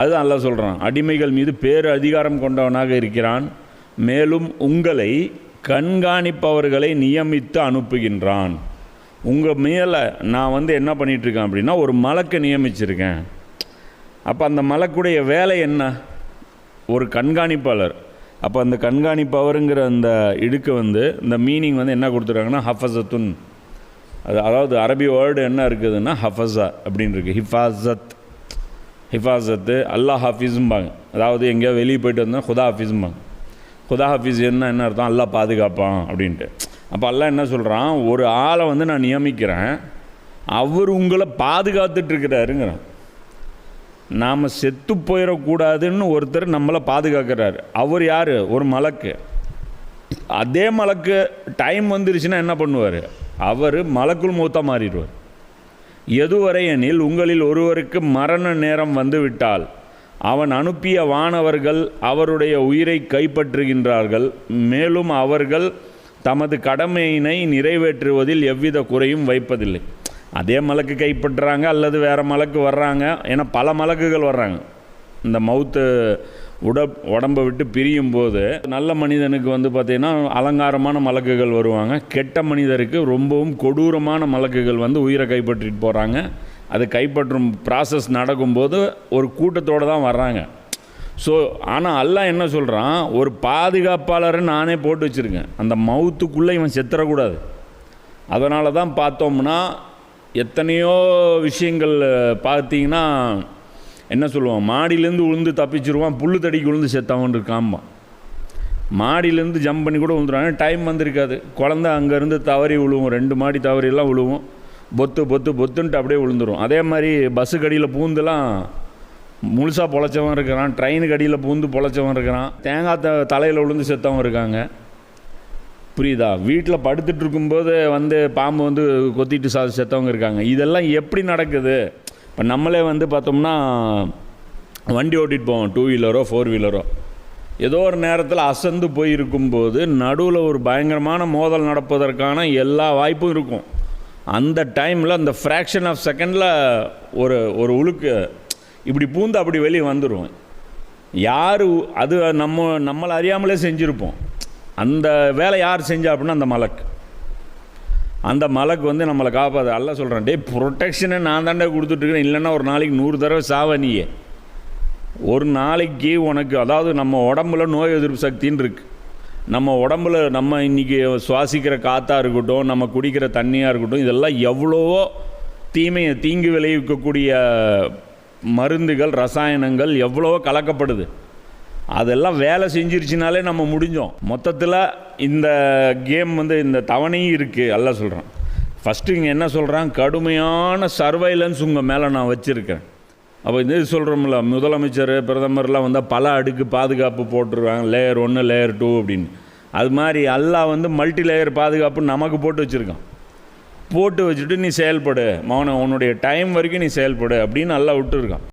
அதுதான் அல்லாஹ் சொல்கிறான், அடிமைகள் மீது பேரு அதிகாரம் கொண்டவனாக இருக்கிறான், மேலும் உங்களை கண்காணிப்பவர்களை நியமித்து அனுப்புகின்றான். உங்கள் மேலே நான் என்ன பண்ணிகிட்ருக்கேன் அப்படின்னா ஒரு மலக்கை நியமிச்சிருக்கேன். அப்போ அந்த மலக்குடைய வேலை என்ன? ஒரு கண்காணிப்பாளர். அப்போ அந்த கண்காணிப்பவருங்கிற அந்த இடுக்கு இந்த மீனிங் என்ன கொடுத்துருக்காங்கன்னா ஹஃபஸத்துன். அதாவது அரபி வேர்டு என்ன இருக்குதுன்னா ஹஃபஸா அப்படின்னு இருக்குது. ஹிஃபாசத்து அல்லாஹ் ஹாஃபிஸும்பாங்க. அதாவது எங்கேயோ வெளியே போய்ட்டு வந்தால் ஹுதா ஹாஃபிஸும்பாங்க. ஹுதா ஹாஃபிஸ் என்ன அர்த்தம்? அல்லாஹ் பாதுகாப்பான் அப்படின்ட்டு. அப்போ அல்லாஹ் என்ன சொல்கிறான், ஒரு ஆளை நான் நியமிக்கிறேன், அவர் உங்களை பாதுகாத்துட்ருக்கிறாருங்கிறான். நாம் செத்து போயிடக்கூடாதுன்னு ஒருத்தர் நம்மளை பாதுகாக்கிறார். அவர் யார்? ஒரு மலக்கு. அதே மலக்கு டைம் வந்துருச்சுன்னா என்ன பண்ணுவார்? அவர் மலக்குள் மௌத்தா மாறிடுவார். எதுவரை எனில் உங்களில் ஒருவருக்கு மரண நேரம் வந்துவிட்டால் அவன் அனுப்பிய வானவர்கள் அவருடைய உயிரை கைப்பற்றுகின்றார்கள், மேலும் அவர்கள் தமது கடமையினை நிறைவேற்றுவதில் எவ்வித குறையும் வைப்பதில்லை. அதே மலக்கு கைப்பற்றுறாங்க அல்லது வேறு மலக்கு வர்றாங்க. ஏன்னா பல மலக்குகள் வர்றாங்க. இந்த மவுத்து உடம்பை விட்டு பிரியும் போது நல்ல மனிதனுக்கு பார்த்திங்கன்னா அலங்காரமான மலக்குகள் வருவாங்க. கெட்ட மனிதருக்கு ரொம்பவும் கொடூரமான மலக்குகள் உயிரை கைப்பற்றிட்டு போகிறாங்க. அது கைப்பற்றும் ப்ராசஸ் நடக்கும்போது ஒரு கூட்டத்தோடு தான் வர்றாங்க. ஸோ ஆனால் அல்லாஹ் என்ன சொல்கிறான், ஒரு பாதுகாப்பாளரை நானே போட்டு வச்சுருக்கேன். அந்த மவுத்துக்குள்ளே இவன் செத்துறக்கூடாது. அதனால தான் பார்த்தோம்னா எத்தனையோ விஷயங்கள் பார்த்தீங்கன்னா என்ன சொல்லுவான், மாடியிலேருந்து விழுந்து தப்பிச்சிருவான், புல்லு தடிக்கு விழுந்து செத்தவன் இருக்காம்மா. மாடியிலேருந்து ஜம்ப் பண்ணி கூட விழுந்துருவாங்க. டைம் வந்திருக்காது. குழந்த அங்கேருந்து தவறி விழுவும், 2 மாடி தவறியெல்லாம் விழுவும், பொத்துன்ட்டு அப்படியே விழுந்துடும். அதே மாதிரி பஸ்ஸுக்கு அடியில் பூந்துலாம் முழுசாக பொழைச்சவன் இருக்கிறான், ட்ரெயினுக்கு அடியில் பூந்து பொழைச்சவன் இருக்கிறான், தேங்காய் தலையில் விழுந்து செத்தவன் இருக்காங்க. புரியுதா? வீட்டில் படுத்துட்டு இருக்கும்போது பாம்பு கொத்திட்டு செத்தவங்க இருக்காங்க. இதெல்லாம் எப்படி நடக்குது? இப்போ நம்மளே பார்த்தோம்னா வண்டி ஓட்டிகிட்டு போவோம், 2 வீலரோ 4 வீலரோ. ஏதோ ஒரு நேரத்தில் அசந்து போயிருக்கும்போது நடுவில் ஒரு பயங்கரமான மோதல் நடப்பதற்கான எல்லா வாய்ப்பும் இருக்கும். அந்த டைமில் அந்த ஃப்ராக்ஷன் ஆஃப் செகண்டில் ஒரு உழுக்கு இப்படி பூந்து அப்படி வெளியே வந்துடும். யார் அது நம்மளை அறியாமலே செஞ்சுருப்போம். அந்த வேலை யார் செஞ்சா அப்படின்னா அந்த மலக்கு நம்மளை காப்பாது. அல்ல சொல்கிறேன், டே ப்ரொடெக்ஷனை நான் தாண்டே கொடுத்துட்ருக்கிறேன், இல்லைன்னா ஒரு நாளைக்கு 100 தடவை சாவ நீயே. ஒரு நாளைக்கு உனக்கு அதாவது நம்ம உடம்புல நோய் எதிர்ப்பு சக்தின்னு இருக்குது. நம்ம உடம்புல நம்ம இன்றைக்கி சுவாசிக்கிற காற்றாக இருக்கட்டும், நம்ம குடிக்கிற தண்ணியாக இருக்கட்டும், இதெல்லாம் எவ்வளவோ தீங்கு விளைவிக்கக்கூடிய மருந்துகள் ரசாயனங்கள் எவ்வளவோ கலக்கப்படுது. அதெல்லாம் வேலை செஞ்சிருச்சுனாலே நம்ம முடிஞ்சோம். மொத்தத்தில் இந்த கேம் இந்த தவணையும் இருக்குது. அல்ல சொல்கிறான், ஃபஸ்ட்டு இங்கே என்ன சொல்கிறான், கடுமையான சர்வைலன்ஸ் உங்கள் மேலே நான் வச்சுருக்கேன். அப்போ இது சொல்கிறோம்ல, முதலமைச்சர் பிரதமர்லாம் பல அடுக்கு பாதுகாப்பு போட்டுருவாங்க, லேயர் 1 லேயர் 2 அப்படின்னு. அது மாதிரி அல்லாஹ் மல்டி லேயர் பாதுகாப்பு நமக்கு போட்டு வச்சுருக்கான். போட்டு வச்சுட்டு நீ செயல்படு மௌன, உன்னுடைய டைம் வரைக்கும் நீ செயல்படு அப்படின்னு அல்லாஹ் விட்டுருக்கான்.